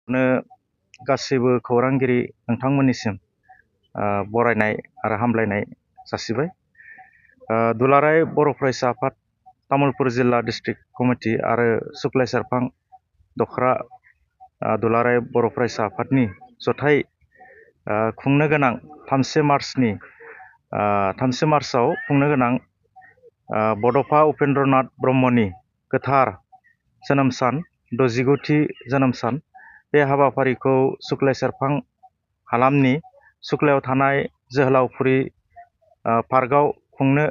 नो गासैबो खौरांगिरि नोंथांमोननिसिम बरायनाय आरो हामलायनाय जासिबाय। दुलाराय बर' फरायसा आफाद तामुलपुर जिल्ला डिस्ट्रिक्ट कमिटि आरो सुक्लाय सेरफां दखरा दुलाराय बर' फरायसा आफादनि जथाय खुंनो गोनां 3 मार्चआव खुंनो गोनां बड'फा उपेन्द्रनाथ ब्रह्मनि गोथार जोनोम सान 69थि जोनोम सान बे हाबाफारिखौ सुक्लाय सेरफां हालामनि सुक्लायाव थानाय जोहोलावफुरि पार्कआव खुंनो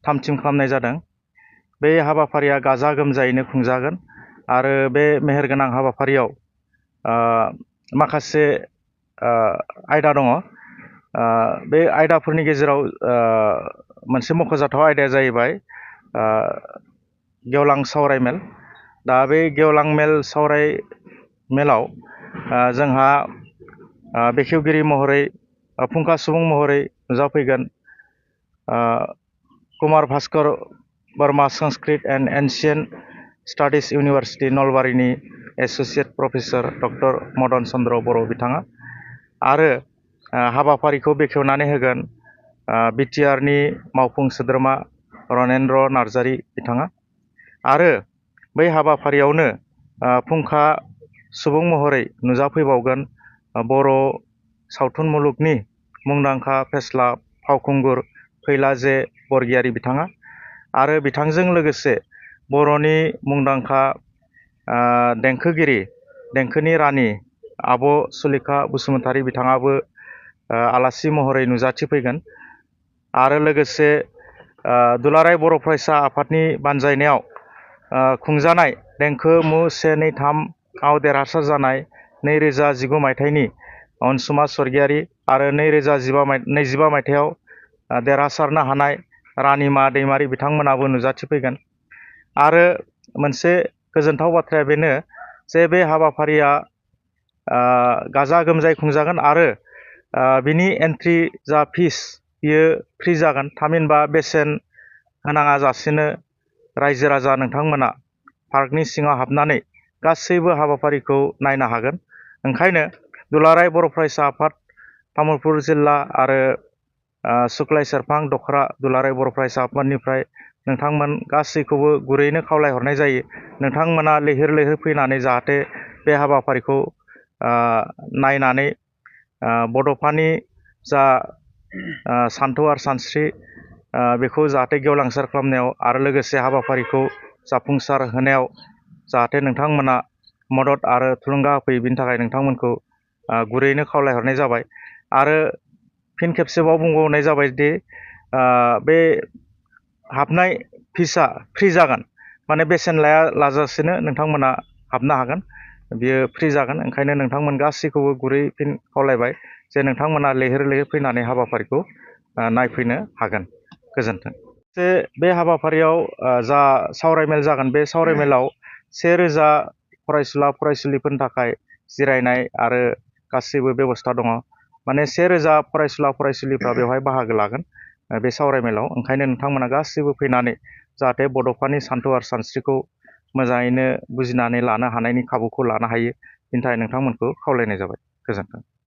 थामथिम खालामनाय जादों। बे हाबाफारिया गाजा गोमजायैनो खुंजागोन आरो बे मेहेरगोनां हाबाफारियाव माखासे आयदा दङ। बे आयदाफोरनि गेजेराव मोनसे मख'जाथाव आयदाया जाहैबाय गेवलां सावरायमेल। दा बे गेवलां सावरायमेलाव जोंहा बेखेवगिरि महरै फुंखा सुबुं महरै नुजाफैगोन Kumar Bhaskar Varma Sanskrit and ancient studies university नलबारिनि associate professor doctor Madan Chandra Boro' बिथाङा आरो हाबाफारिखौ बेखेवनानै होगोन बिटिआरनि मावफुं सोद्रोमा रनेन्द्र नार्जारि बिथाङा आरो बै हाबाफारियावनो फुंखा सुबुं महरै नुजाफैबावगोन बर' सावथुन मुलुगनि मुंदांखा फेस्ला फावखुंगुर फैला बरगयारी बिथाङा आरो बिथांजों लोगोसे बर'नि मुंदांखा देंखोगिरि देंखोनि रानि आब' सुलेखा बसुमतारी बिथाङाबो आलासि महरै नुजाथिफैगोन आरो लोगोसे दुलाराय बर' फरायसा आफादनि बानजायनायाव खुंजानाय देंखो मु 123 आव देरहासार जानाय 2019 मायथाइनि अनसुमा स्वर्गियारि आरो 2025 मायथाइयाव देरहासारनो हानाय रानिमा दैमारि बिथांमोनाबो नुजाथिफैगोन। आरो मोनसे गोजोनथाव बाथ्राया बेनो जे बे हाबाफारिया गाजा गोमजायै खुंजागोन आरो बिनि एन्ट्रि जा फिस बियो फ्रि जागोन। थामहिनबा बेसेन होनाङा जासेनो रायजो राजा नोंथांमोना पार्कनि सिङाव हाबनानै गासैबो हाबाफारिखौ नायनो हागोन। ओंखायनो दुलाराय बर' फरायसा आफाद तामुलपुर जिल्ला आरो सुक्लाय सेरफां दखरा दुलाराय बर' फरायसा आफादनिफ्राय नोंथांमोन गासैखौबो गुरैनो खावलायहरनाय जायो। नोंथांमोना लैहोर लैहोर फैनानै जाहाथे बे हाबाफारिखौ नायनानै बड'फानि जा सानथौ आरो सानस्रि बेखौ जाहाथे गेवलांसार खालामनायाव आरो लोगोसे हाबाफारिखौ जाफुंसार होनायाव जाहाथे नोंथांमोना मदद आरो थुलुंगा होफैयो बिनि थाखाय नोंथांमोनखौ गुरैनो खावलायहरनाय जाबाय। आरो फिन खेबसेबाव बुंबावनाय जाबाय दि बे हाबनाय फिसआ फ्रि जागोन, माने बेसेन लाजासेनो नोंथांमोना हाबनो हागोन, बियो फ्रि जागोन। ओंखायनो नोंथांमोन गासैखौबो गुरै फिन खावलायबाय जे नोंथांमोना लैहोर लैहोर फैनानै हाबाफारिखौ नायफैनो हागोन। गोजोन्थों। बे हाबाफारियाव जा सावरायमेल जागोन बे सावरायमेलाव 1000 फरायसुला फरायसुलिफोरनि थाखाय जिरायनाय आरो गासैबो बेबस्था दङ। माने 1000 फरायसुला फरायसुलिफ्रा बेवहाय बाहागो लागोन बे सावरायमेलाव। ओंखायनो नोंथांमोना गासैबो फैनानै जाहाथे बड'फानि सानथौ आरो सानस्रिखौ मोजाङैनो बुजिनानै लानो हानायनि खाबुखौ लानो हायो बिनि थाखाय नोंथांमोनखौ खावलायनाय जाबाय। गोजोन्थों।